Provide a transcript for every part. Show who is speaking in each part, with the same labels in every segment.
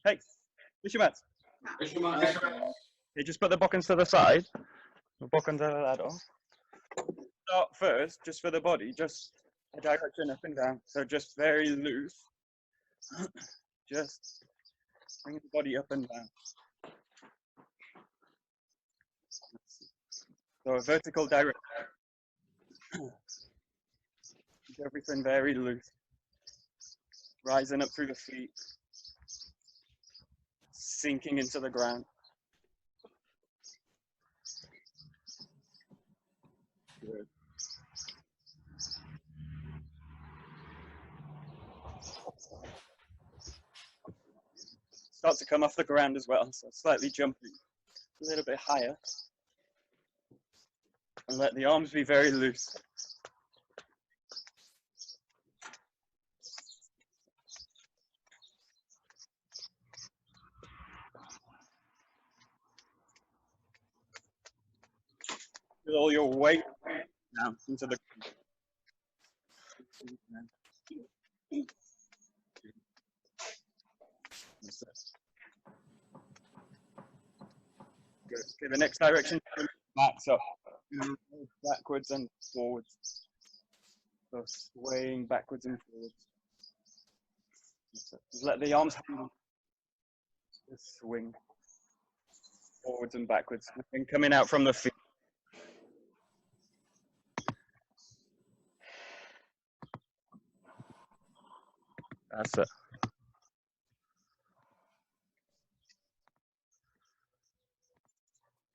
Speaker 1: Hey, Bishumat. Okay, just put the bokkens to the side. The bokkens are that off. Start first, just for the body, just a direction up and down. So just very loose. Just bring the body up and down. So a vertical direction. Keep everything very loose. Rising up through the feet. Sinking into the ground. Good. Start to come off the ground as well, so slightly jumping a little bit higher. And let the arms be very loose. With all your weight down into the ground. Good. Okay, the next direction, back, so backwards and forwards. So swaying backwards and forwards. Just let the arms hang on. Just swing forwards and backwards. And coming out from the feet. That's it.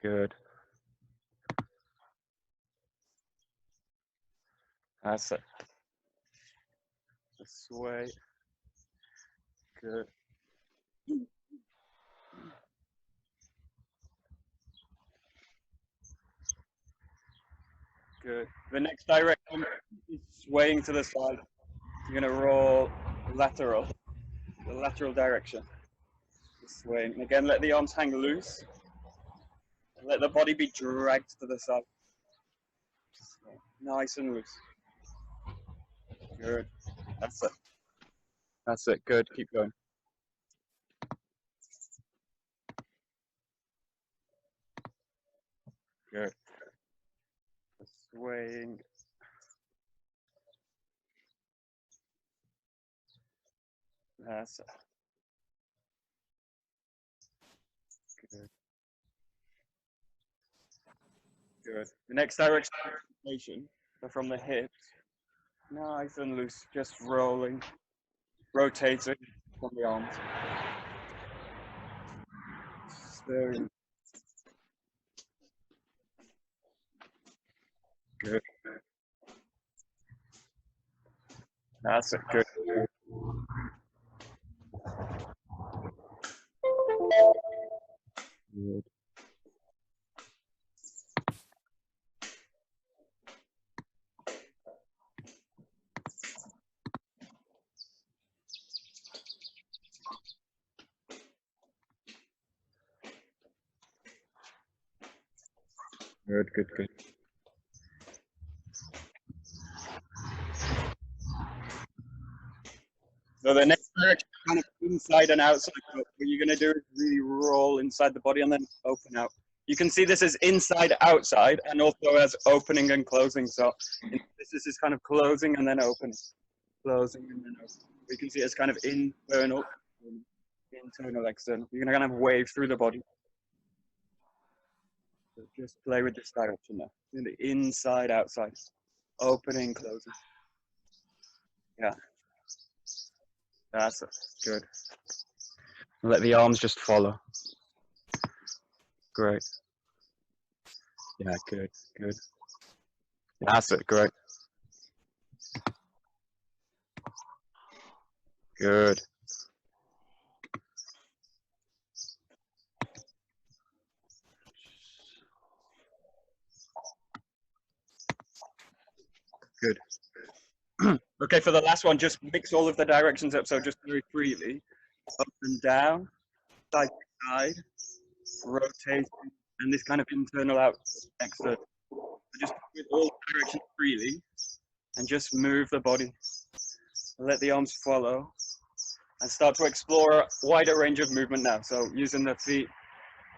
Speaker 1: Good. That's it. Just sway. Good. Good. The next direction is swaying to the side. You're going to roll lateral, the lateral direction. Just swaying. And again, let the arms hang loose. And let the body be dragged to the side. Nice and loose. Good. That's it. That's it. Good. Keep going. Good. Swaying. That's it. Good. Good. The next direction, so from the hips, nice and loose, just rolling, rotating from the arms. Very good. That's it. Good. Good. Good, good, good. So the next direction, kind of inside and outside. What you're going to do is really roll inside the body and then open out. You can see this is inside, outside, and also as opening and closing. So this is kind of closing and then opening, closing and then opening. We can see it's kind of internal, external. You're going to kind of wave through the body. So just play with this direction now. In the inside, outside, opening, closing. Yeah. That's it. Good. Let the arms just follow. Great. Yeah, good, good. That's it, great. Good. Good. Okay, for the last one, just mix all of the directions up. So just very freely, up and down, side to side, rotate, and this kind of internal out, external. So just with all directions freely, and just move the body. Let the arms follow. and start to explore a wider range of movement now. So using the feet,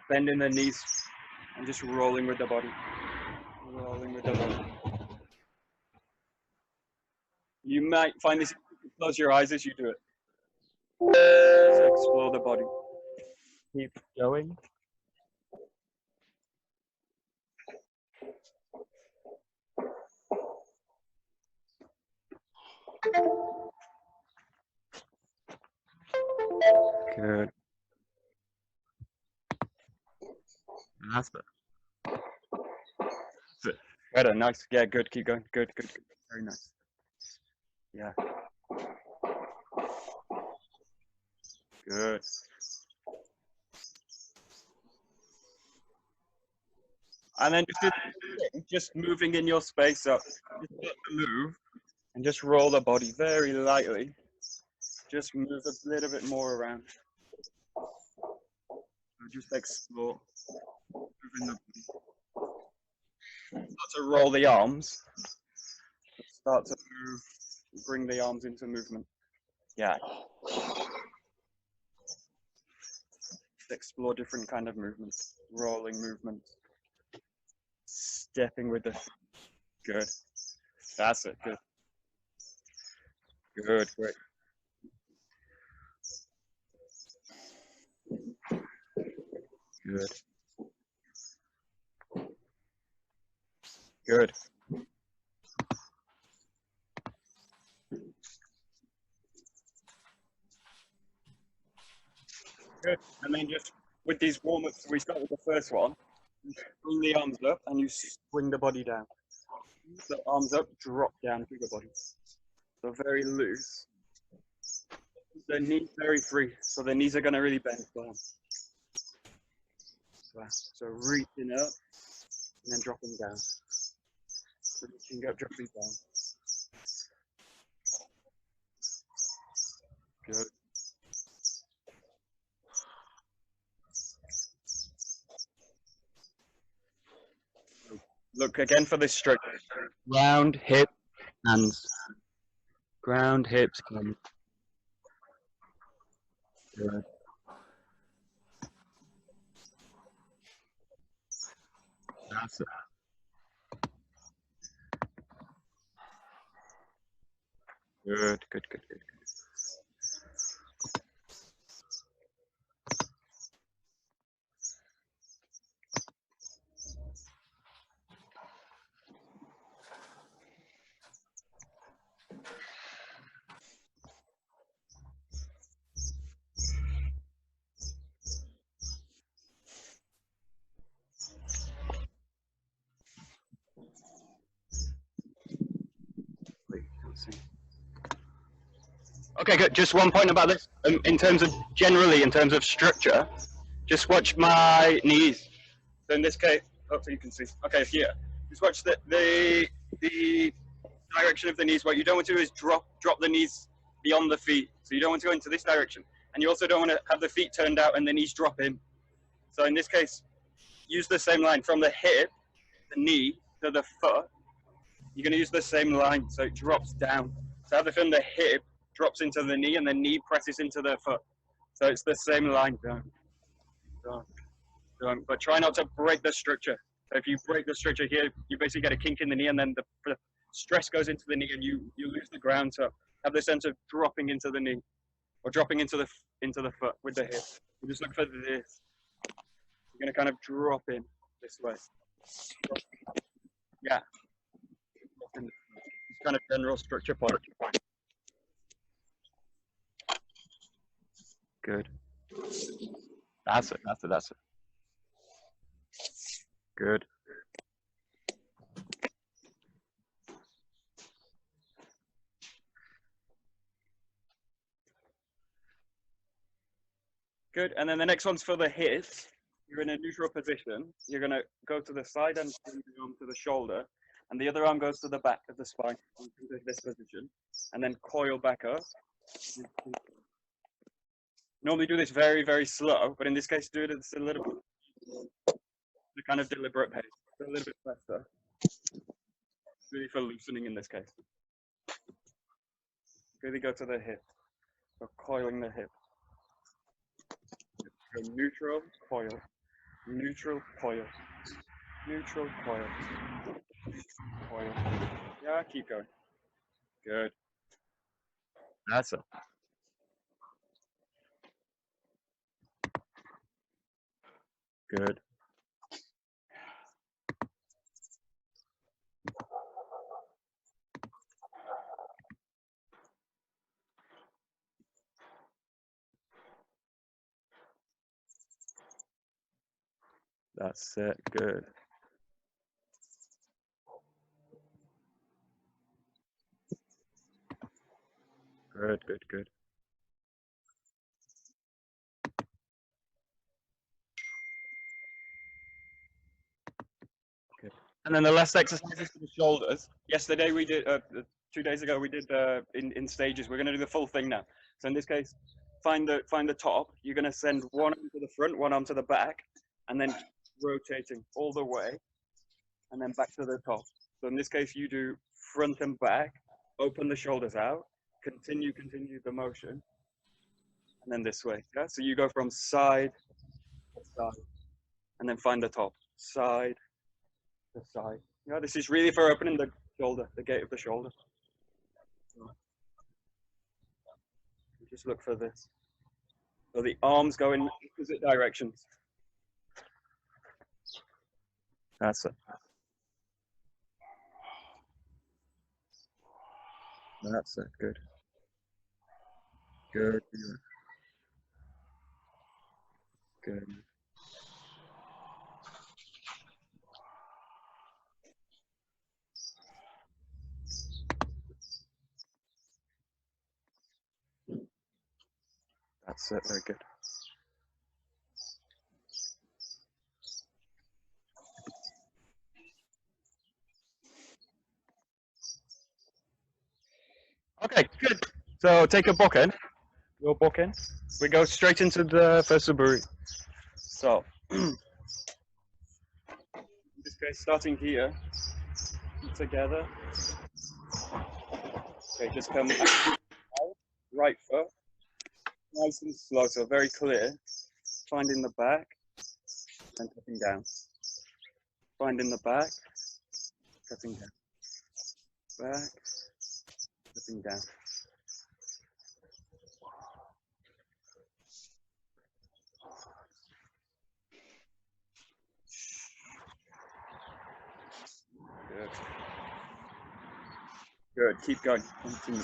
Speaker 1: bending the knees, and just rolling with the body. Rolling with the body. You might find this, close your eyes as you do it. Just explore the body. Keep going. Good. That's it. Better, nice. Yeah, good. Keep going. Good, good, good. Very nice. Yeah. Good. And then just moving in your space up. Just start to move and just roll the body very lightly. Just move a little bit more around. Just explore. Moving the body. Start to roll the arms. Start to move. Bring the arms into movement. Yeah. Explore different kind of movements. Rolling movements. Stepping with the good. That's it. Good. Good. Great. Good. Good. Good. And then just with these warm-ups, we start with the first one. You bring the arms up and you swing the body down. The arms up, drop down through the body. So very loose. The knees very free. So the knees are going to really bend down. So reaching up and then dropping down. Reaching up, dropping down. Good. Look again for this stroke. Ground, hip, hands. Ground, hips, hands. Good. That's it. Good, good, good, good. Okay, good. Just one point about this. In terms of generally, in terms of structure, just watch my knees. So in this case, hopefully you can see. Okay, here. Just watch the direction of the knees. What you don't want to do is drop the knees beyond the feet. So you don't want to go into this direction, and you also don't want to have the feet turned out and the knees drop in. So in this case, use the same line from the hip, the knee to the foot. You're going to use the same line, so it drops down. So have the from the hip drops into the knee, and the knee presses into the foot. So it's the same line. But try not to break the structure. So if you break the structure here, you basically get a kink in the knee, and then the stress goes into the knee, and you lose the ground. So have the sense of dropping into the knee, or dropping into the foot with the hip. You just look for this. You're going to kind of drop in this way. Yeah. It's kind of general structure point. Good. That's it. That's it. That's it. Good. Good. And then the next one's for the hips. You're in a neutral position. You're going to go to the side and bring the arm to the shoulder. And the other arm goes to the back of the spine into this position. And then coil back up. Normally do this very, very slow. But in this case, do it a little bit. The kind of deliberate pace. A little bit faster. Really for loosening in this case. Really go to the hip. So coiling the hip. Go neutral, coil, neutral, coil, neutral, coil, coil. Yeah, keep going. Good. That's it. Good. That's it. Good. Good, good, good. Okay. And then the last exercise is for the shoulders. Yesterday we did, 2 days ago we did in stages. We're going to do the full thing now. So in this case, find the top. You're going to send one arm to the front, one arm to the back, and then rotating all the way, and then back to the top. So in this case, you do front and back, open the shoulders out, continue the motion, and then this way. Yeah. So you go from side to side, and then find the top, side to side. Yeah. This is really for opening the shoulder, the gate of the shoulder. Just look for this. So the arms go in opposite directions. That's it. That's it. Good. Good. Good. That's it. Very good. Okay, good. So take a bokken. Your bokken. We go straight into the first suburi. So, in this case, starting here, together. Okay, just come out, right foot, nice and slow, so very clear. Finding the back and cutting down. Finding the back, cutting down. Back, cutting down. Good. Good. Keep going. Continue.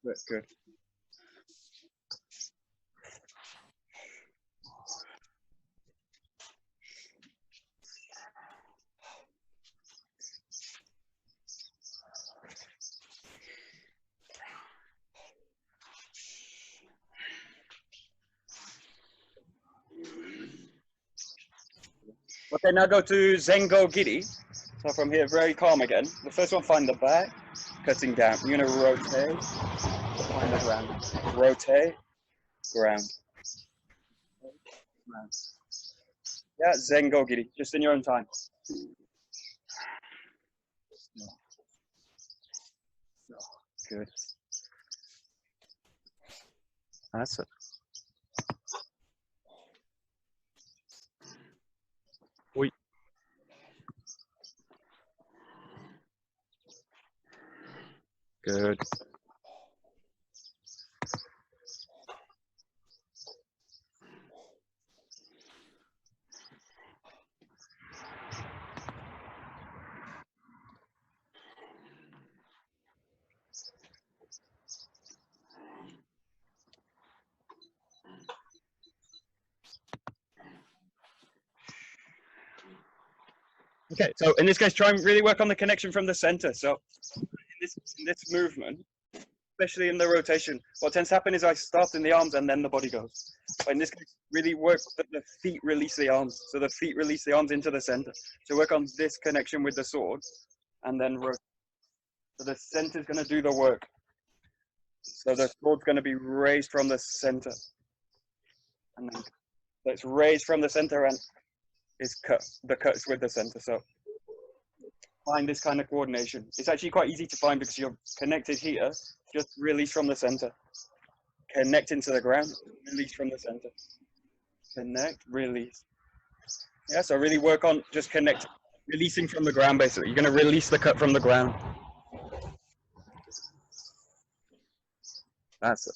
Speaker 1: That's good. Okay, now go to Zengo Giri. So from here, very calm again. The first one, find the back, cutting down. You're going to rotate, find the ground. Rotate, ground. Ground. Yeah, Zengo Giri, just in your own time. Good. That's it. Wait. Good. Okay, so in this case, try and really work on the connection from the center. So in this movement, especially in the rotation, what tends to happen is I start in the arms and then the body goes. But in this case, really work that the feet release the arms. So the feet release the arms into the center. So work on this connection with the sword and then rotate. So the center is going to do the work. So the sword's going to be raised from the center. And then so it's raised from the center and is cut. The cut's with the center. So find this kind of coordination. It's actually quite easy to find because you're connected here. Just release from the center. Connect into the ground. Release from the center. Connect, release. Yeah, so really work on just connect, releasing from the ground basically. You're going to release the cut from the ground. That's it.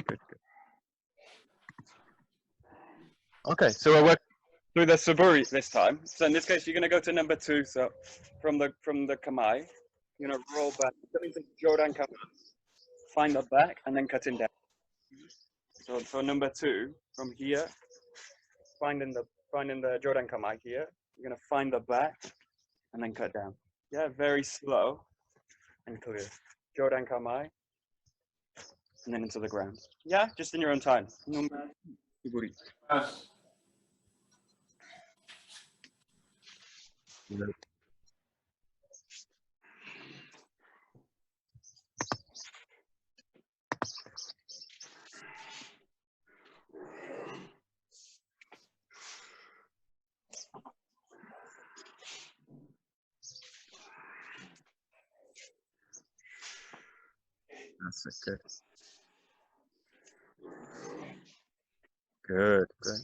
Speaker 1: Good. Okay, so we'll work through the suburi this time. So in this case, you're going to go to number 2. So from the kamai, you're going to roll back, come into Jodan kamai, find the back, and then cutting down. So for number 2, from here, finding the Jodan kamai here, you're going to find the back, and then cut down. Yeah, very slow and clear. Jodan kamai, and then into the ground. Yeah, just in your own time. Number suburi. That's it. Good. Good.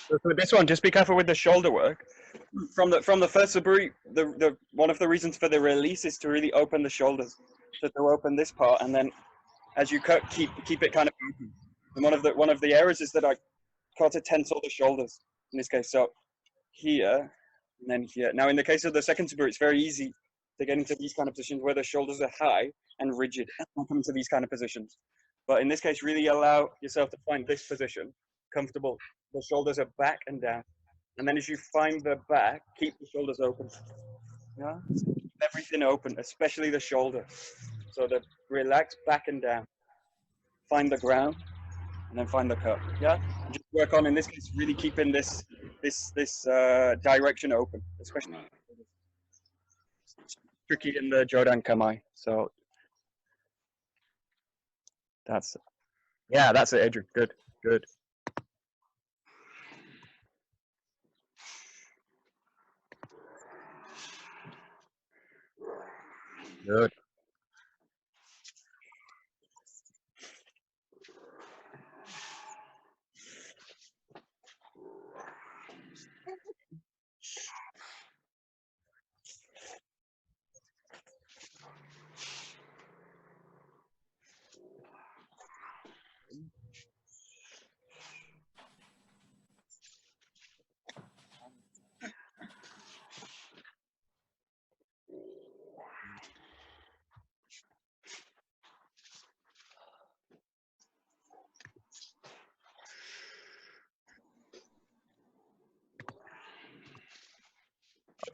Speaker 1: So for this one, just be careful with the shoulder work. From the first suburi, the one of the reasons for the release is to really open the shoulders. So to open this part, and then as you cut, keep it kind of open. And one of the errors is that I try to tense all the shoulders in this case. So here and then here. Now in the case of the second suburi, it's very easy to get into these kind of positions where the shoulders are high and rigid and come into these kind of positions. But in this case, really allow yourself to find this position comfortable. The shoulders are back and down. And then as you find the back, keep the shoulders open. Yeah? Keep everything open, especially the shoulder. So the relax back and down. Find the ground, and then find the cut. Yeah? And just work on, in this case, really keeping this direction open, especially tricky in the Jodan Kamai. So that's it. Yeah, that's it, Adrian. Good, good. Good.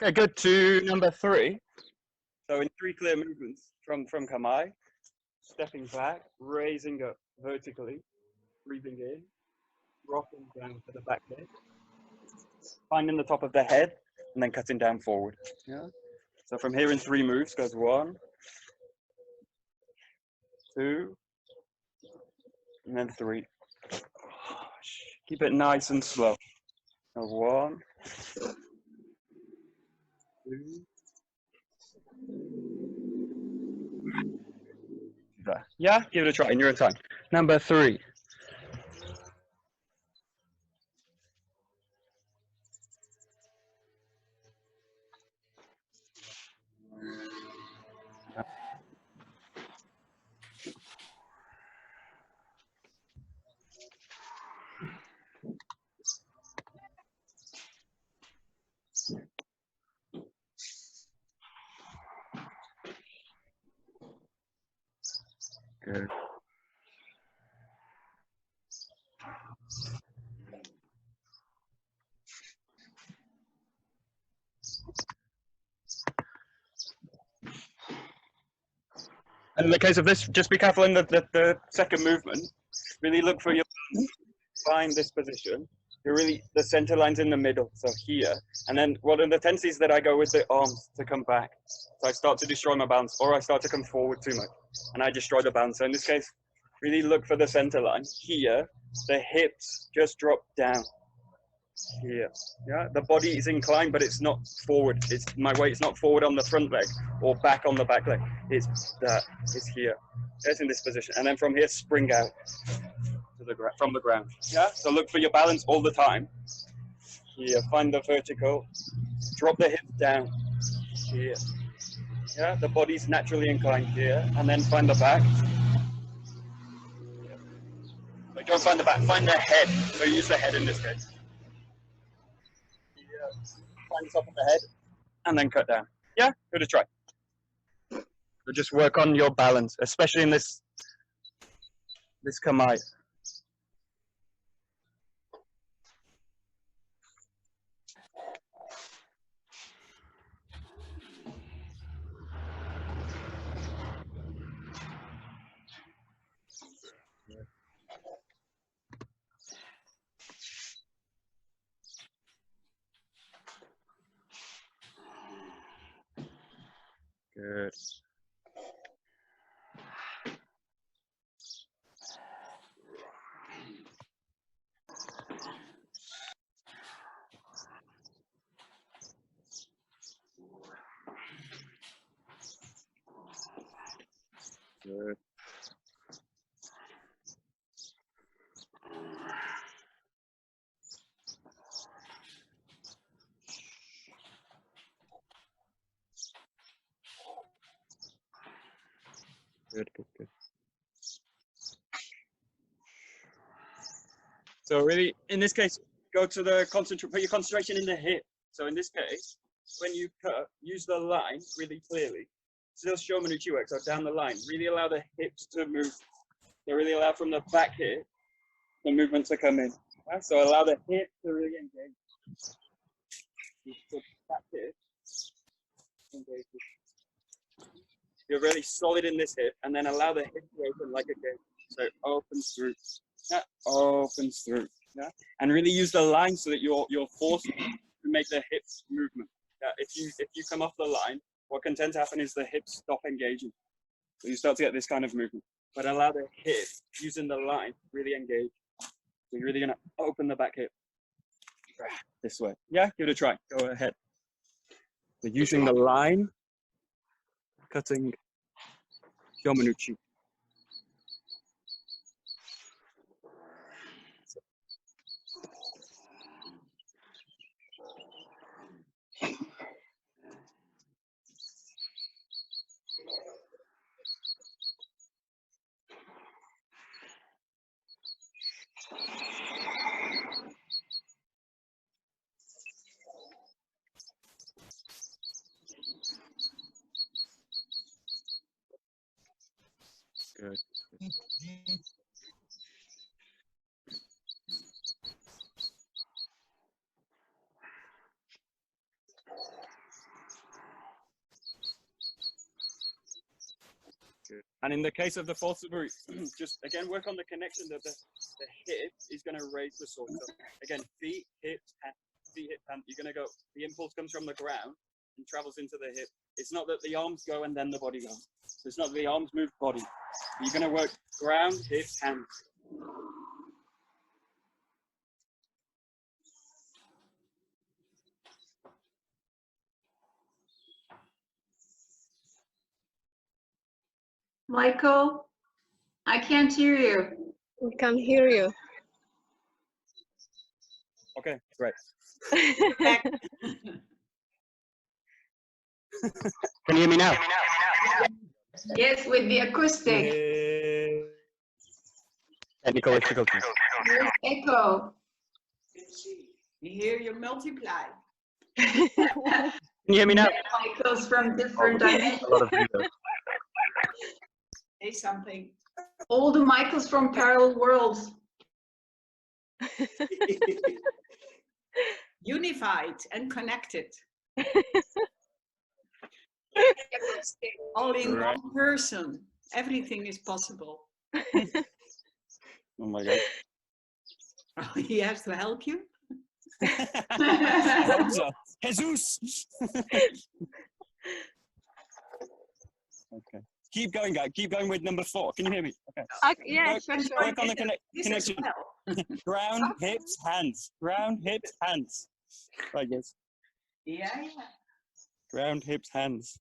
Speaker 1: Okay, good. To number 3. So in 3 clear movements, from Kamai, stepping back, raising up vertically, breathing in, rocking down to the back leg, finding the top of the head, and then cutting down forward. Yeah. So from here in 3 moves goes 1, 2, and then 3. Keep it nice and slow. So 1, 2. Yeah, give it a try in your own time. Number 3. Good. And in the case of this, just be careful in the second movement. Really look for your, find this position. You're really, the center line's in the middle, so here. And then one of the tendencies that I go with the arms to come back. So I start to destroy my balance, or I start to come forward too much, and I destroy the balance. So in this case, really look for the center line. Here, the hips just drop down. Here, yeah, the body is inclined, but it's not forward. It's my weight's not forward on the front leg or back on the back leg. It's that. It's here. It's in this position, and then from here, spring out to the from the ground. Yeah. So look for your balance all the time. Here, find the vertical. Drop the hips down. Here. Yeah. The body's naturally inclined here, and then find the back. But don't find the back. Find the head. So use the head in this case. Find the top of the head and then cut down. Yeah, give it a try. So just work on your balance, especially in this kamai. Good. Good. Good, good, good. So really, in this case, go to the put your concentration in the hip. So in this case, when you cut, use the line really clearly. Still show Manuchi work, so down the line. Really allow the hips to move. So really allow from the back hip, the movement to come in. Right? So allow the hip to really engage. So back hip, engage. You're really solid in this hip, and then allow the hip to open like a gate. So it opens through. Yeah, opens through. Yeah, and really use the line so that you're forced to make the hips movement. Yeah, if you come off the line, what can tend to happen is the hips stop engaging. So you start to get this kind of movement. But allow the hip, using the line, really engage. So you're really gonna open the back hip this way. Yeah, give it a try. Go ahead. So using the line, cutting Yomanuchi. Good. And in the case of the false suburi, just again work on the connection that the hip is going to raise the sword. So again, feet, hips, hand, feet, hip, hand. You're going to go, the impulse comes from the ground and travels into the hip. It's not that the arms go and then the body goes. So it's not that the arms move, body. You're going to work ground, hip, hands.
Speaker 2: Michael, I can't hear you.
Speaker 3: We can't hear you.
Speaker 1: Okay, great. Can you hear me now?
Speaker 2: Yes, with the acoustic.
Speaker 1: Technical difficulties.
Speaker 2: There's echo.
Speaker 4: You hear you multiply.
Speaker 1: Can you hear me now?
Speaker 2: Michaels from different dimensions.
Speaker 1: A lot of videos.
Speaker 4: Say something.
Speaker 2: All the Michaels from parallel worlds.
Speaker 4: Unified and connected. All in
Speaker 1: Right.
Speaker 4: one person. Everything is possible.
Speaker 1: Oh my God.
Speaker 4: He has to help you.
Speaker 1: Jesus. Okay. Keep going, guys. Keep going with number 4. Can you hear me? Okay.
Speaker 3: Yeah,
Speaker 1: Work,
Speaker 3: sure, sure.
Speaker 1: work on the
Speaker 4: This as
Speaker 1: connection.
Speaker 4: well.
Speaker 1: Ground, hips, hands. Ground, hips, hands. Right, yes.
Speaker 4: Yeah.
Speaker 1: Ground, hips, hands.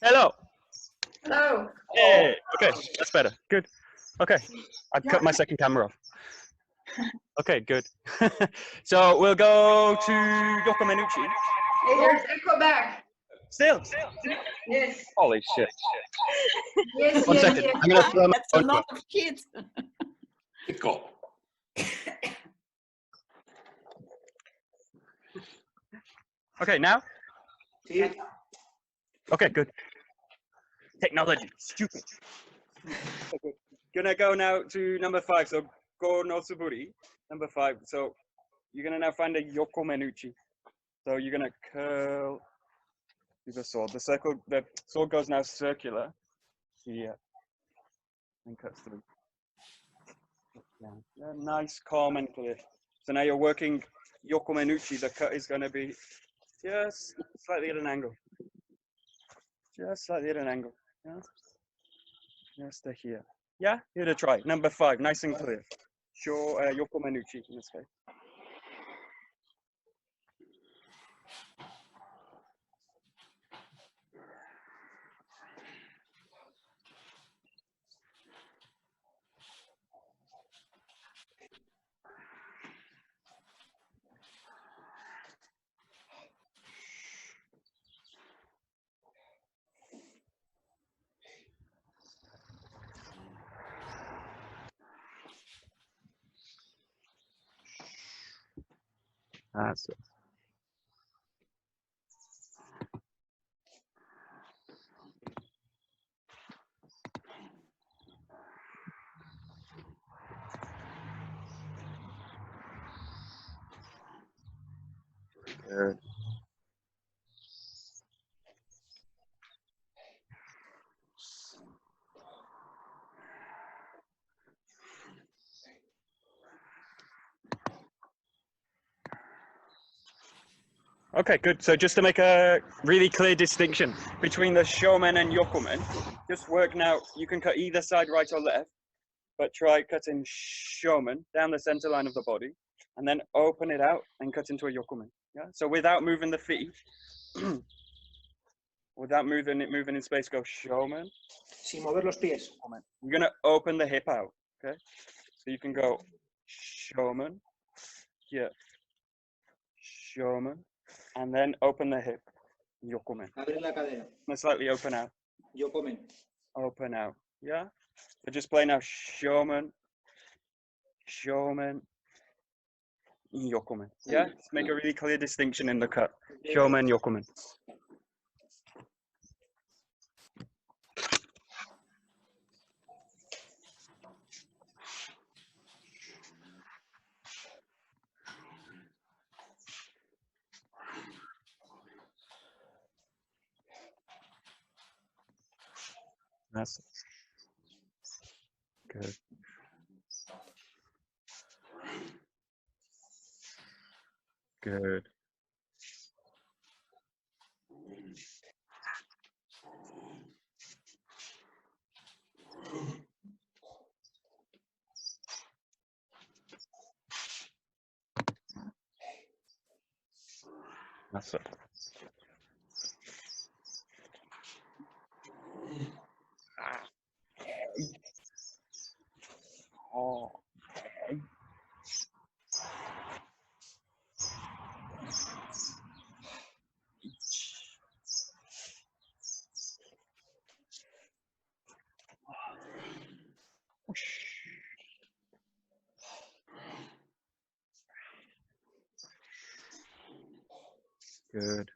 Speaker 1: Hello.
Speaker 2: Hello.
Speaker 1: Hey. Okay, that's better. Good. Okay, I've cut my second camera off. Okay, good. So we'll go to Yoko Menucci.
Speaker 2: Hey, there's echo back.
Speaker 1: Still.
Speaker 2: Yes.
Speaker 1: Holy shit.
Speaker 2: Yes,
Speaker 1: One
Speaker 2: yes,
Speaker 1: second.
Speaker 2: yes.
Speaker 1: I'm gonna throw my
Speaker 4: That's a
Speaker 1: phone
Speaker 4: lot of shit.
Speaker 1: Okay, now?
Speaker 4: Yeah.
Speaker 1: Okay, good. Technology, stupid. Okay. Gonna go now to number 5. So go no suburi, number 5. So you're gonna now find a Yoko Menucci. So you're gonna curl with the sword. The sword goes now circular here and cuts through. Yeah, nice, calm and clear. So now you're working Yoko Menucci. The cut is gonna be just slightly at an angle. Just slightly at an angle. Yeah. Just to here. Yeah, here to try. Number 5, nice and clear. Sure, Yoko Menucci in this case. That's it. Good. Okay, good. So just to make a really clear distinction between the shomen and yokomen, just work now. You can cut either side, right or left. but try cutting shomen down the center line of the body, and then open it out and cut into a yokumen. Yeah. So without moving the feet, without moving in space, go shomen.
Speaker 3: Sin mover los pies.
Speaker 1: You're gonna open the hip out. Okay. So you can go shomen, here, shomen, and then open the hip, yokumen.
Speaker 3: Abre la cadera.
Speaker 1: And slightly open out.
Speaker 3: Yokumen.
Speaker 1: Open out. Yeah. So just play now shomen, shomen, yokumen. Yeah. Just make a really clear distinction in the cut. Shomen, yokumen. That's good. Good. That's it. Oh. Good.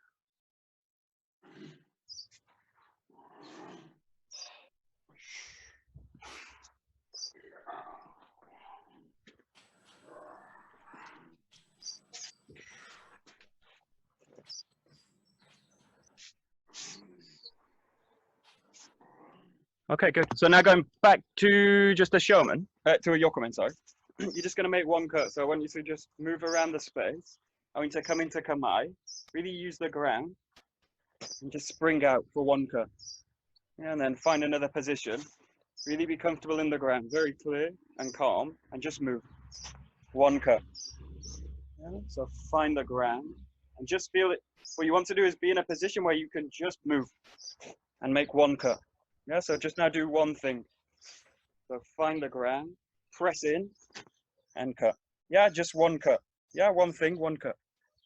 Speaker 1: Okay, good. So now going back to just a showman, to a yokumen, sorry. You're just going to make one cut. So I want you to just move around the space. I want you to come into kamae, really use the ground, and just spring out for one cut. Yeah, and then find another position. Really be comfortable in the ground, very clear and calm, and just move. One cut. Yeah, so find the ground and just feel it. What you want to do is be in a position where you can just move and make one cut. Yeah, so just now do one thing. So find the ground, press in, and cut. Yeah, just one cut. Yeah, one thing, one cut.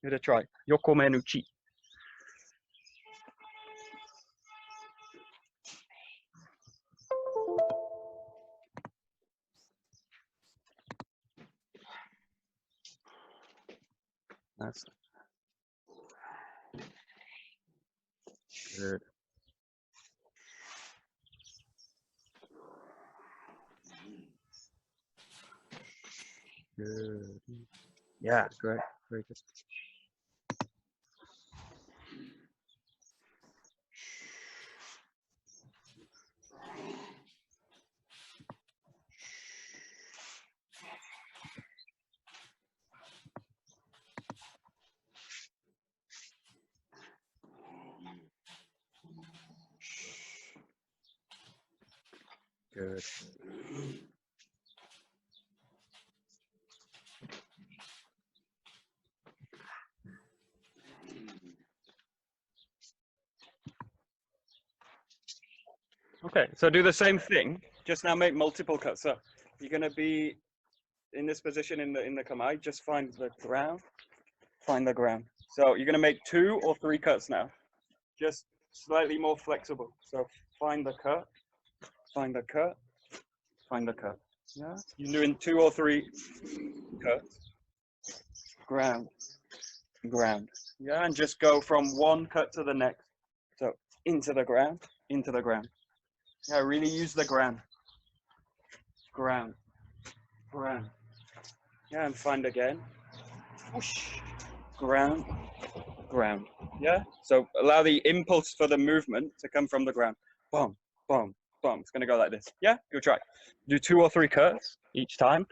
Speaker 1: Give it a try. Yokumen uchi. That's good. Good. Yeah, great. Very good. Good. Okay, so do the same thing. Just now make multiple cuts. So you're going to be in this position in the kamae. Just find the ground. Find the ground. So you're going to make 2 or 3 cuts now. Just slightly more flexible. So find the cut. Find the cut. Find the cut. Yeah. You're doing 2 or 3 cuts. Ground. Ground. Yeah, and just go from one cut to the next. So into the ground. Into the ground. Yeah, really use the ground. Ground. Ground. Yeah, and find again. Whoosh. Ground. Ground. Yeah, so allow the impulse for the movement to come from the ground. Boom, boom, boom. It's going to go like this. Yeah, go try. Do 2 or 3 cuts each time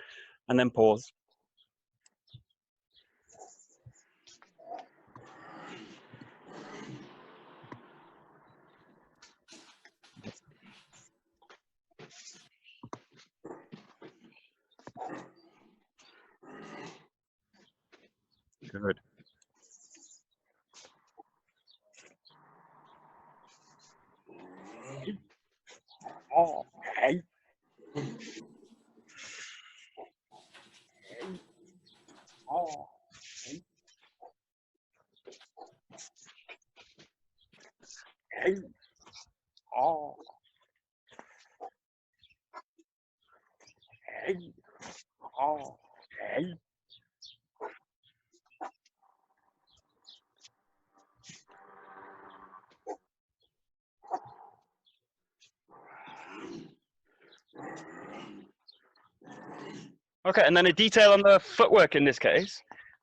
Speaker 1: and then pause. Good. Oh, hey. Oh, hey. Hey. Oh, hey. Oh, hey. Okay, and then a detail on the footwork in this case.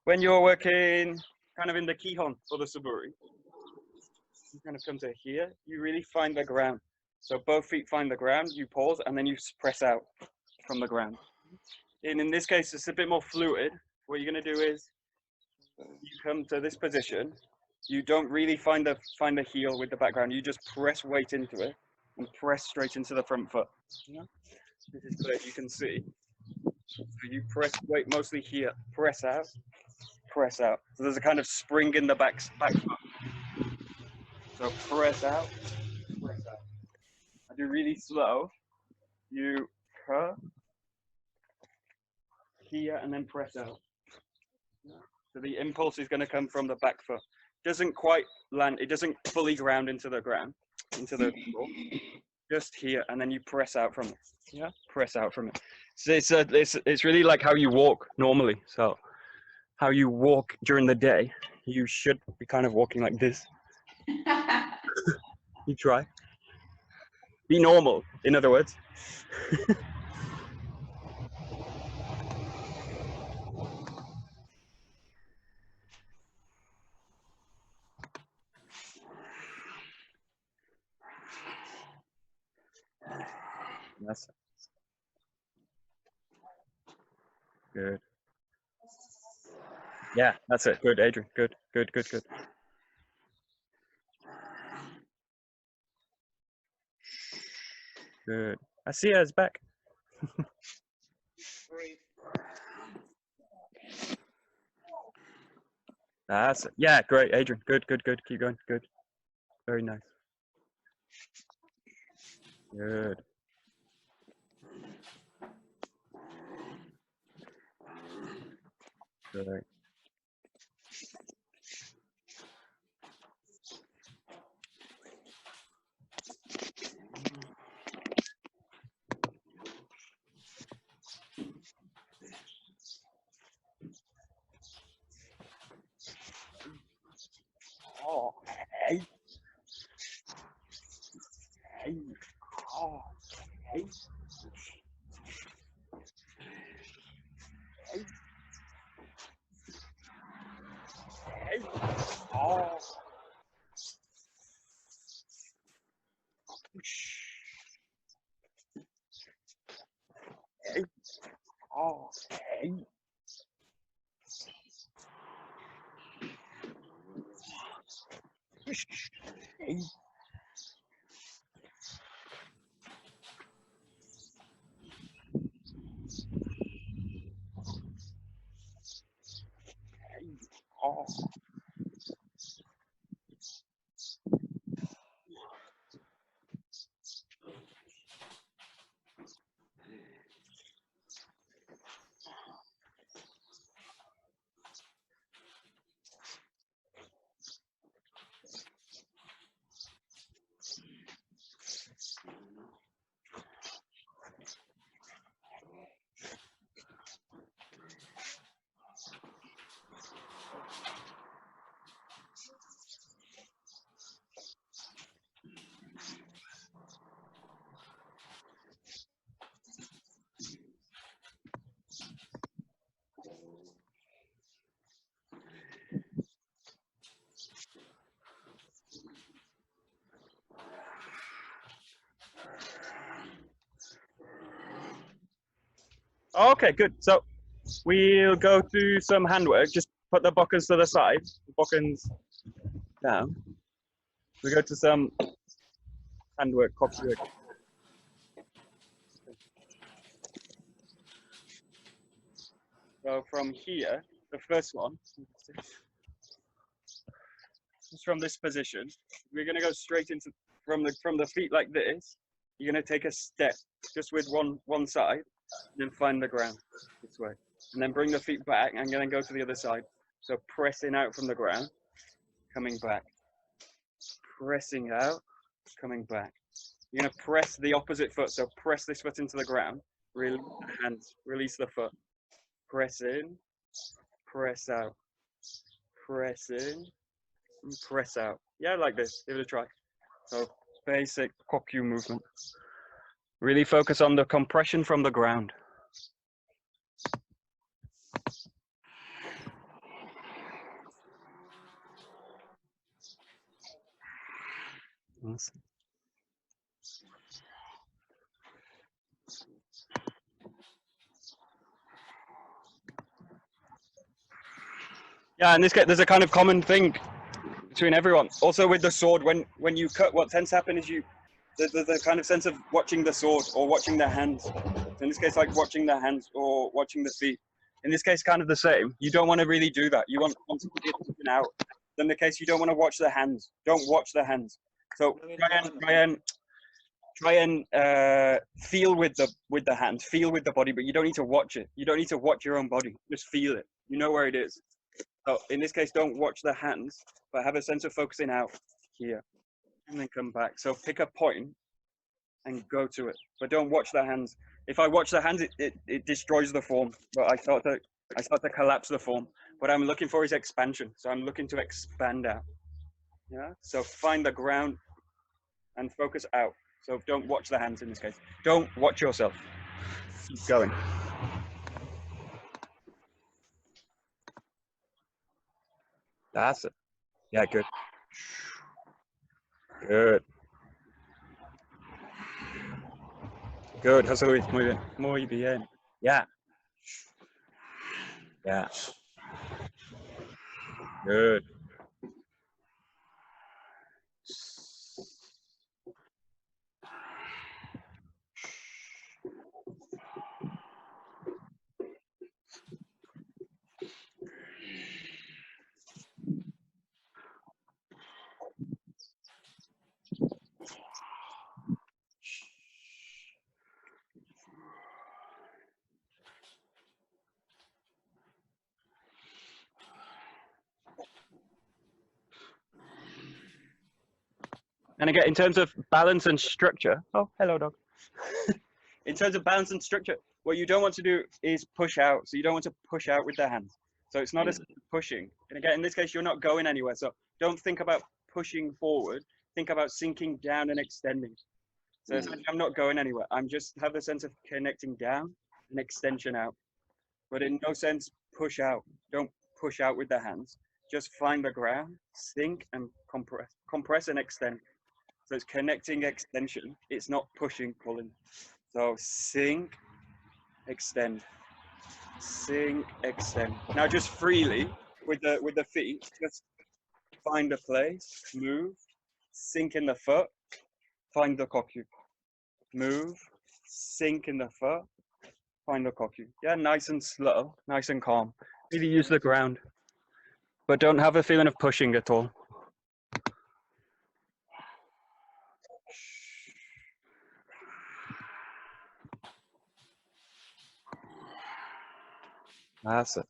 Speaker 1: When you're working kind of in the kihon for the suburi, you kind of come to here, you really find the ground. So both feet find the ground, you pause, and then you press out from the ground. And in this case, it's a bit more fluid. What you're going to do is you come to this position. You don't really find the heel with the background. You just press weight into it and press straight into the front foot. Yeah? This is clear. You can see. So you press weight mostly here. Press out. Press out. So there's a kind of spring in the back foot. So press out. Press out. I do really slow. You curve here and then press out. So the impulse is going to come from the back foot. Doesn't quite land. It doesn't fully ground into the ground, into the floor. Just here, and then you press out from it. Yeah, press out from it. So it's really like how you walk normally. So how you walk during the day, you should be kind of walking like this. You try. Be normal, in other words. That's good. Yeah, that's it. Good, Adrian. Good, good, good, good. Good. I see her is back. That's it. Yeah, great, Adrian. Good, good, good. Keep going. Good. Very nice. Good. Great. Oh, hey. Hey. Oh, hey. Hey. Hey. Oh. Hey. Oh, hey. Hey. Oh. Okay, good. So we'll go through some handwork. Just put the bokkens to the side. The bokkens down. We go to some handwork, copywork. So from here, the first one, just from this position, we're going to go straight into from the feet like this. You're going to take a step just with one side, and then find the ground this way, and then bring the feet back and then go to the other side. So pressing out from the ground, coming back, pressing out, coming back. You're going to press the opposite foot. So press this foot into the ground, release the hands, release the foot, press in, press out, press in, and press out. Yeah, like this. Give it a try. So basic kokyu movement. Really focus on the compression from the ground. Awesome. Yeah, in this case, there's a kind of common thing between everyone. Also with the sword, when you cut, what tends to happen is there's a kind of sense of watching the sword or watching the hands. So in this case, like watching the hands or watching the feet. In this case, kind of the same. You don't want to really do that. You want to get something out. In the case, you don't want to watch the hands. Don't watch the hands. So try and feel with the hands, feel with the body, but you don't need to watch it. You don't need to watch your own body. Just feel it. You know where it is. So in this case, don't watch the hands, but have a sense of focusing out here, and then come back. So pick a point and go to it, but don't watch the hands. If I watch the hands, it destroys the form. But I start to collapse the form. What I'm looking for is expansion. So I'm looking to expand out. Yeah. So find the ground and focus out. So don't watch the hands in this case. Don't watch yourself. Keep going. That's it. Yeah, good. Good. Good, Hasui. Muy bien. Muy bien. Yeah. Yeah. Good. And again, in terms of balance and structure, oh, hello, dog. In terms of balance and structure, what you don't want to do is push out. So you don't want to push out with the hands. So it's not as pushing. And again, in this case, you're not going anywhere. So don't think about pushing forward. Think about sinking down and extending. So essentially, I'm not going anywhere. I'm just have the sense of connecting down and extension out. But in no sense, push out. Don't push out with the hands. Just find the ground, sink and compress. Compress and extend. So it's connecting extension. It's not pushing, pulling. So sink, extend, sink, extend. Now just freely with the feet, just find a place, move, sink in the foot, find the kokyu. Move, sink in the foot, find the kokyu. Yeah, nice and slow, nice and calm. Really use the ground, but don't have a feeling of pushing at all. That's it.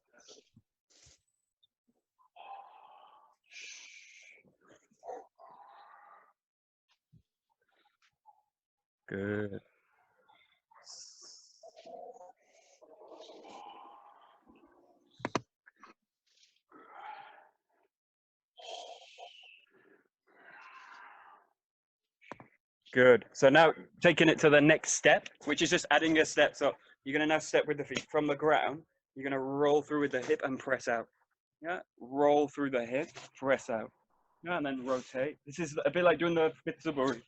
Speaker 1: Good. Good. So now taking it to the next step, which is just adding a step. So you're going to now step with the feet from the ground. You're going to roll through with the hip and press out. Yeah. Roll through the hip, press out. Yeah. And then rotate. This is a bit like doing the suburi.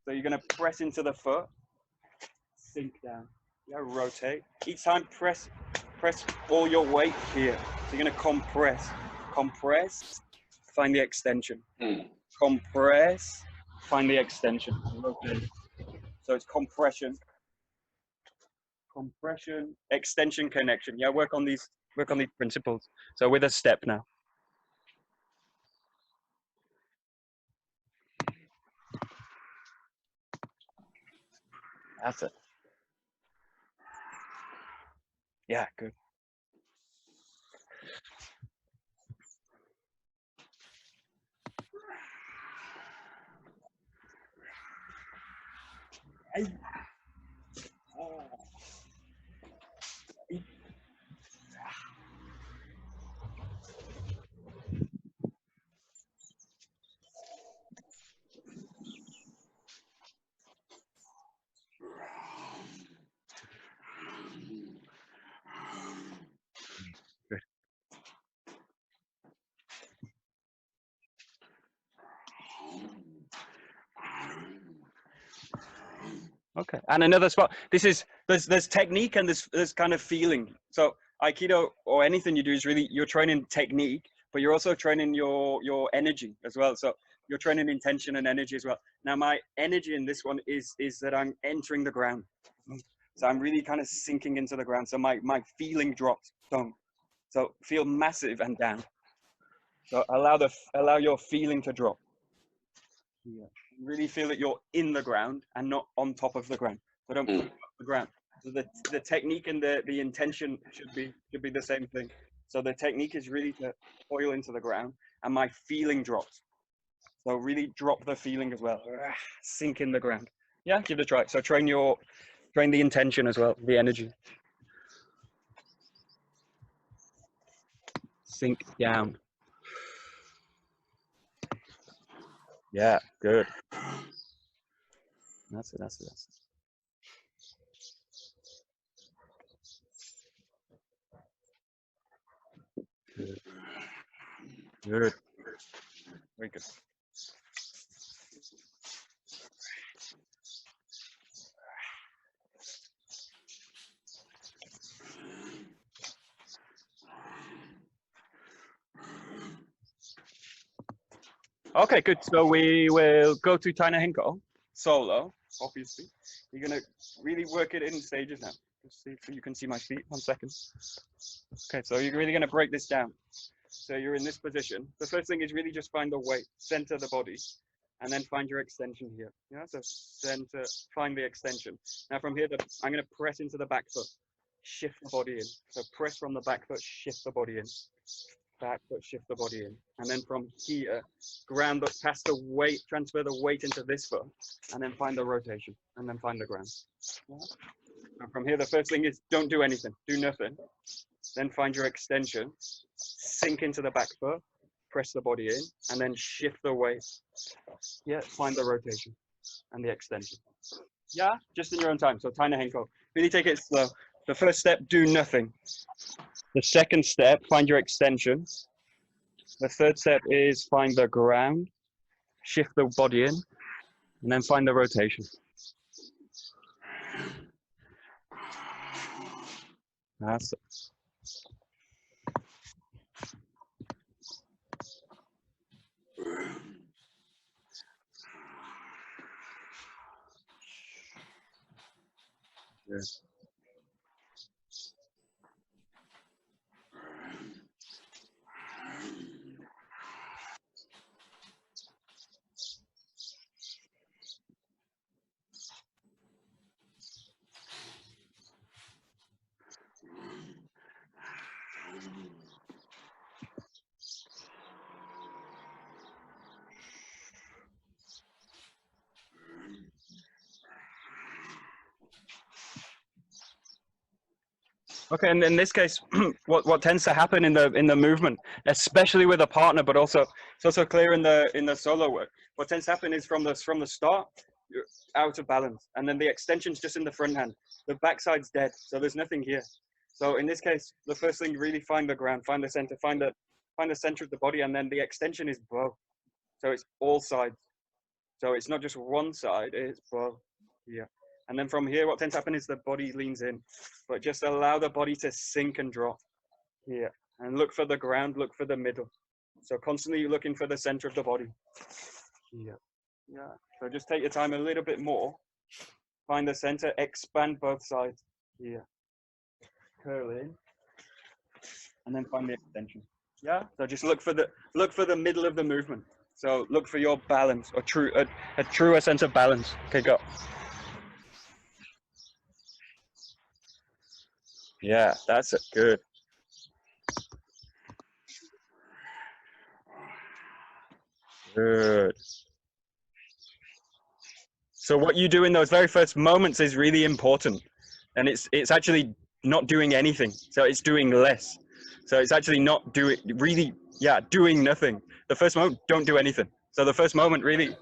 Speaker 1: So you're going to press into the foot, sink down. Yeah. Rotate. Each time press all your weight here. So you're going to compress. Compress. Find the extension. Compress. Find the extension. Rotate. So it's compression, extension, connection. Yeah, work on these work on these principles. So with a step now. That's it. Yeah, good. Good. Okay, and another spot. This is there's technique and there's kind of feeling. So Aikido or anything you do is really you're training technique, but you're also training your energy as well. So you're training intention and energy as well. Now my energy in this one is that I'm entering the ground. So I'm really kind of sinking into the ground. So my feeling drops down. So feel massive and down. So allow your feeling to drop. Yeah. Really feel that you're in the ground and not on top of the ground. So don't put the ground. So the technique and the intention should be the same thing. So the technique is really to coil into the ground, and my feeling drops. So really drop the feeling as well. Sink in the ground. Yeah, give it a try. So train the intention as well, the energy. Sink down. Yeah, good. That's it. Good. Good. Very good. Okay, good. So we will go to Taina Henko solo, obviously. You're going to really work it in stages now. Just see so you can see my feet. 1 second. Okay, so you're really going to break this down. So you're in this position. The first thing is really just find the weight, center the body, and then find your extension here. Yeah, so center, find the extension. Now from here, I'm going to press into the back foot, shift the body in. So press from the back foot, shift the body in. Back foot, shift the body in. And then from here, ground up past the weight, transfer the weight into this foot, and then find the rotation, and then find the ground. Yeah. And from here, the first thing is don't do anything, do nothing. Then find your extension, sink into the back foot, press the body in, and then shift the weight. Yeah, find the rotation and the extension. Yeah, just in your own time. So Taina Henko, really take it slow. The first step, do nothing. The second step, find your extension. The third step is find the ground, shift the body in, and then find the rotation. That's it. Yeah. Okay, and in this case, what tends to happen in the movement, especially with a partner, but also it's also clear in the solo work. What tends to happen is from the start, you're out of balance, and then the extension's just in the front hand. The backside's dead, so there's nothing here. So in this case, the first thing, really find the ground, find the center, find the center of the body, and then the extension is both. So it's all sides. So it's not just one side, it's both. Yeah. And then from here, what tends to happen is the body leans in, but just allow the body to sink and drop here. And look for the ground, look for the middle. So constantly looking for the center of the body. Yeah. Yeah. So just take your time a little bit more. Find the center, expand both sides. Yeah. Curl in. and then find the extension. Yeah. So just look for the middle of the movement. So look for your balance or a truer sense of balance. Okay, go. Yeah, that's it. Good. Good. So what you do in those very first moments is really important, and it's actually not doing anything. So it's doing less. So it's actually not doing doing nothing. The first moment, don't do anything. So the first moment, really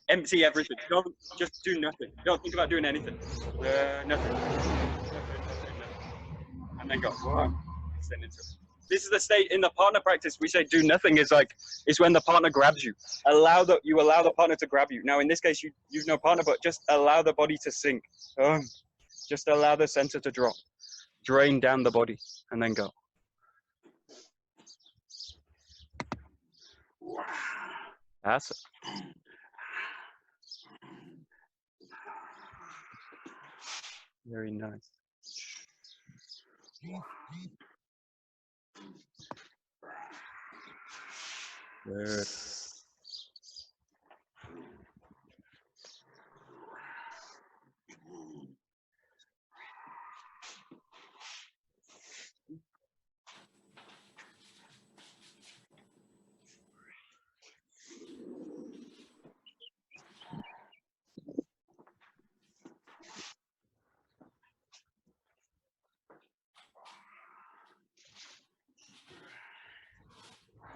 Speaker 1: empty everything. Don't just do nothing. Don't think about doing anything. Nothing. And then go. Whoa. Extend into it. This is the state in the partner practice. We say do nothing is when the partner grabs you. You allow the partner to grab you. Now in this case you've no partner, but just allow the body to sink. Just allow the center to drop. Drain down the body and then go. That's it. Very nice. Good.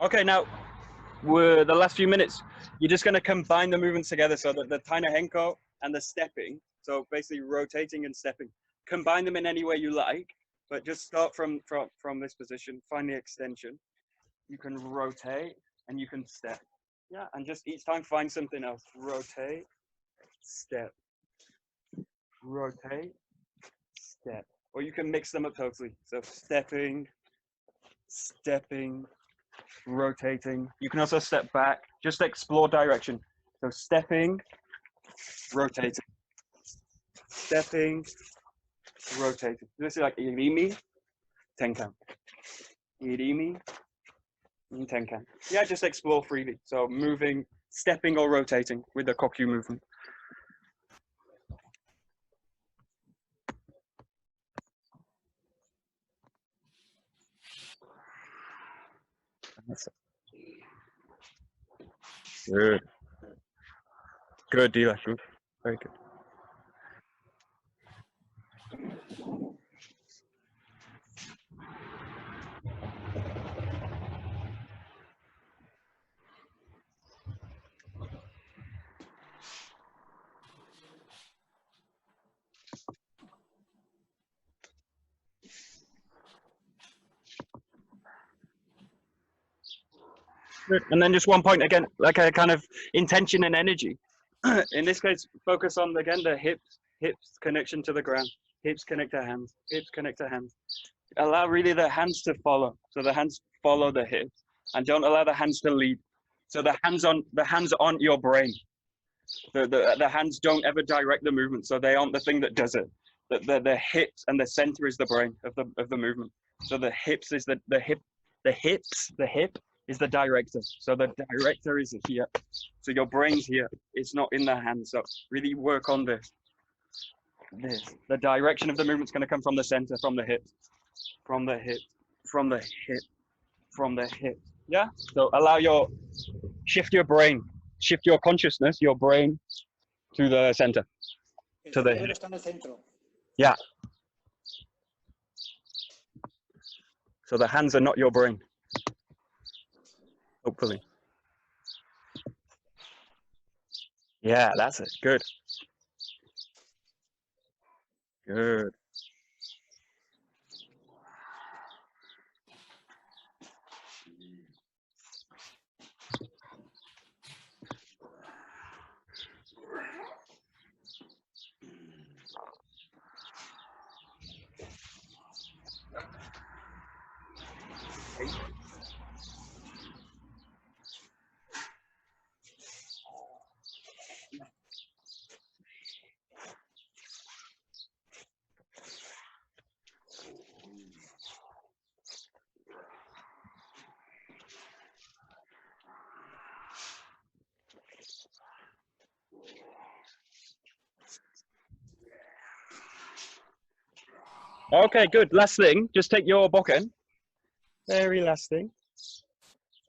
Speaker 1: Okay, now we're the last few minutes. You're just going to combine the movements together so that the Taina Henko and the stepping, so basically rotating and stepping, combine them in any way you like, but just start from this position, find the extension. You can rotate and you can step. Yeah, and just each time find something else. Rotate, step, rotate, step. Or you can mix them up totally. So stepping, rotating. You can also step back, just explore direction. So stepping, rotating, stepping, rotating. This is like irimi, tenkan. Irimi, and tenkan. Yeah, just explore freely. So moving, stepping or rotating with the kokyu movement. Good. Good, Dila. Good. Very good. Good. And then just one point again, like a kind of intention and energy. In this case, focus on again the hips connection to the ground. Hips connect to hands. Hips connect to hands. Allow really the hands to follow. So the hands follow the hips, and don't allow the hands to lead. So the hands aren't your brain. The hands don't ever direct the movement. So they aren't the thing that does it. The hips and the center is the brain of the movement. So the hips is the hip is the director. So the director is here. So your brain's here. It's not in the hands. So really work on this. The direction of the movement's going to come from the center, from the hip, from the hip, from the hip, from the hip. Yeah. So shift your brain, shift your consciousness, your brain to the center.
Speaker 3: El cerebro está en el centro.
Speaker 1: Yeah. So the hands are not your brain. Hopefully. Yeah, that's it. Good. Good. Okay, good. Last thing, just take your bokken. Very last thing.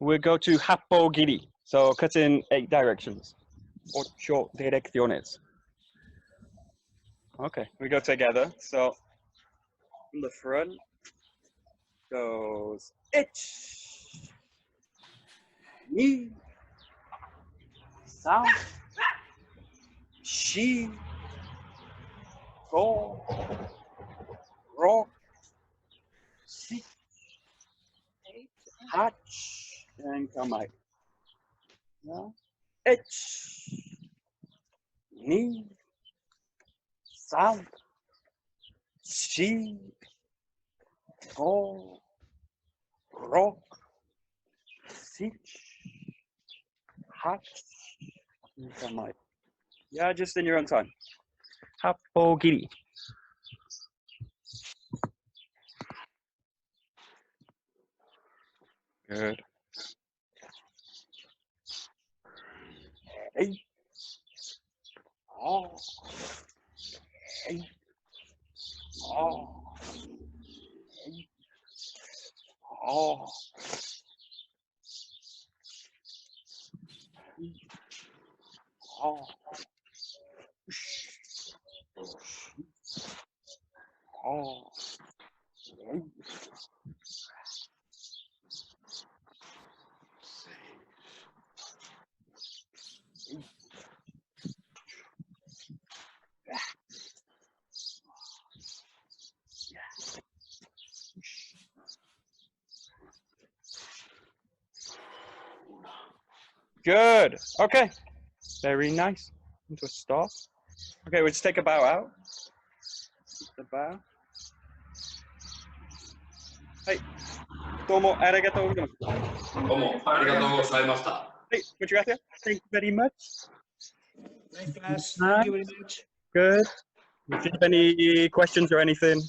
Speaker 1: We'll go to Happo Giri. So cut in 8 directions. 8 direcciones. Okay, we go together. So from the front goes ich, ni, san, shi, go, ro, si, hach, and kamai. Yeah. Ich, ni, san, shi, go, ro, si, hach, and kamai. Yeah, just in your own time. Happo Giri. Good. Hey. Oh. Hey. Oh. Hey. Oh. Hey. Oh. Oh. Hey. Good. Okay. Very nice. Into a stop. Okay, we'll just take a bow out. The bow. Hey. Domo arigatou gozaimasu.
Speaker 5: どうもありがとうございました。
Speaker 1: Hey, muchas gracias. Thank you very much.
Speaker 3: Thanks, class. Thank you very much.
Speaker 1: Good. If you have any questions or anything,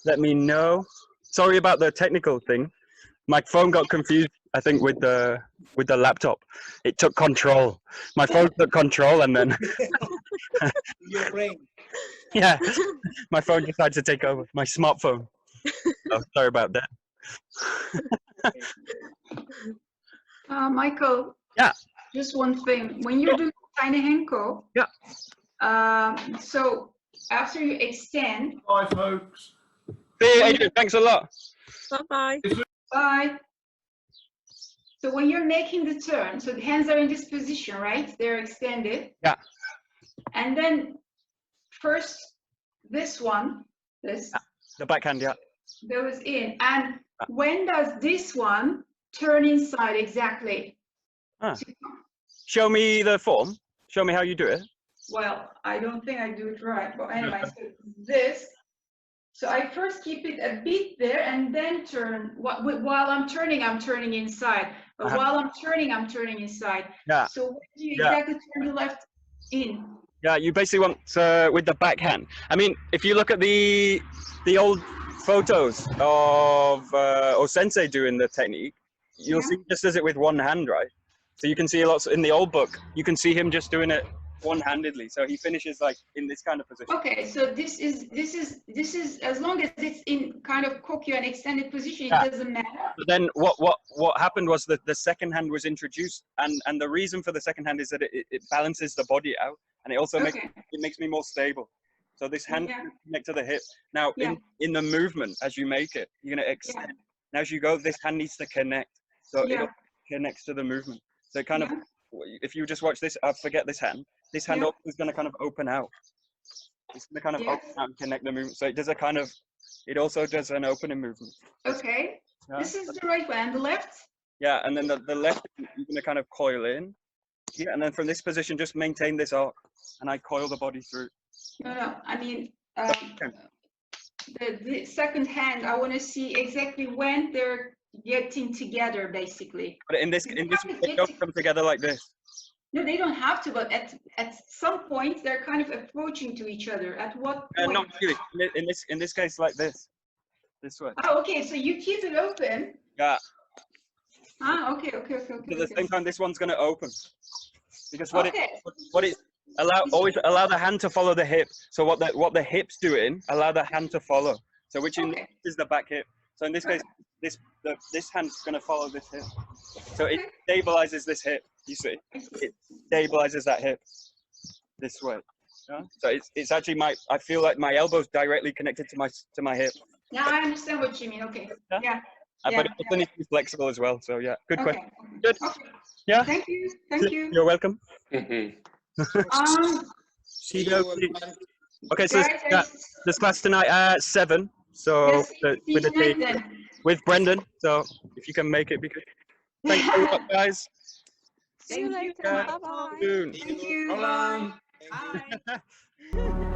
Speaker 1: let me know. Sorry about the technical thing. My phone got confused, I think, with the laptop. It took control. My phone took control, and then
Speaker 3: Your brain.
Speaker 1: yeah, my phone decided to take over. My smartphone. Oh, sorry about that.
Speaker 2: Michael.
Speaker 1: Yeah.
Speaker 2: Just one thing. When you're doing tiny henko.
Speaker 1: Yeah.
Speaker 2: So after you extend.
Speaker 5: Bye, folks.
Speaker 1: See you, Adrian. Thanks a lot.
Speaker 6: Bye-bye.
Speaker 2: Bye. So when you're making the turn, so the hands are in this position, right? They're extended.
Speaker 1: Yeah.
Speaker 2: And then first this one, this
Speaker 1: The backhand, yeah.
Speaker 2: goes in. And when does this one turn inside exactly?
Speaker 1: Ah. Show me the form. Show me how you do it.
Speaker 2: Well, I don't think I do it right. But anyway, so this. So I first keep it a bit there and then turn. While I'm turning inside. But while I'm turning inside. Yeah. So when do you exactly turn the left in?
Speaker 1: Yeah, you basically want with the backhand. I mean, if you look at the old photos of Sensei doing the technique, you'll see he just does it with one hand, right? So you can see lots in the old book. You can see him just doing it one-handedly. So he finishes like in this kind of position.
Speaker 2: Okay, so this is as long as it's in kind of kokyu and extended position, it doesn't matter.
Speaker 1: But then what happened was that the second hand was introduced, and the reason for the second hand is that it balances the body out, and it also makes me more stable. So this hand can connect to the hip. Now in the movement, as you make it, you're gonna extend. Now as you go, this hand needs to connect. So it connects to the movement. So it kind of, if you just watch this, forget this hand. This hand is going to kind of open out. It's going to kind of open out and connect the movement. So it does a kind of, it also does an opening movement.
Speaker 2: Okay. This is the right one. And the left?
Speaker 1: Yeah, and then the left, you're going to kind of coil in. Yeah, and then from this position, just maintain this arc. And I coil the body through.
Speaker 2: No, I mean, the second hand, I want to see exactly when they're getting together, basically.
Speaker 1: But in this they don't come together like this.
Speaker 2: No, they don't have to, but at some point they're kind of approaching to each other. At what point?
Speaker 1: Not really. In this case, like this way.
Speaker 2: Oh, okay. So you keep it open.
Speaker 1: Yeah.
Speaker 2: Ah, okay.
Speaker 1: At the same time, this one's going to open, because always allow the hand to follow the hip. So what the hip's doing, allow the hand to follow. So which in
Speaker 2: Okay.
Speaker 1: is the back hip. So in this case, this hand's going to follow this hip. So it stabilizes this hip. You see, it stabilizes that hip this way. Yeah? So it's actually I feel like my elbow's directly connected to my hip.
Speaker 2: Yeah, I understand what you mean. Okay.
Speaker 1: Yeah.
Speaker 2: Yeah.
Speaker 1: But it also needs to be flexible as well. So yeah, good question.
Speaker 2: Okay.
Speaker 1: Good.
Speaker 2: Okay.
Speaker 1: Yeah.
Speaker 2: Thank you. Thank you.
Speaker 1: You're welcome.
Speaker 3: See you again.
Speaker 1: Okay, so
Speaker 2: Guys,
Speaker 1: this class tonight at 7. So
Speaker 2: yes, see
Speaker 1: with
Speaker 2: you
Speaker 1: the
Speaker 2: tonight then.
Speaker 1: with Brendan. So if you can make it, be good. Thanks a lot, guys.
Speaker 6: See you
Speaker 2: Thank you.
Speaker 6: later. Bye bye.
Speaker 1: Soon.
Speaker 2: Thank you.
Speaker 3: Roland.
Speaker 2: Bye.
Speaker 4: Bye.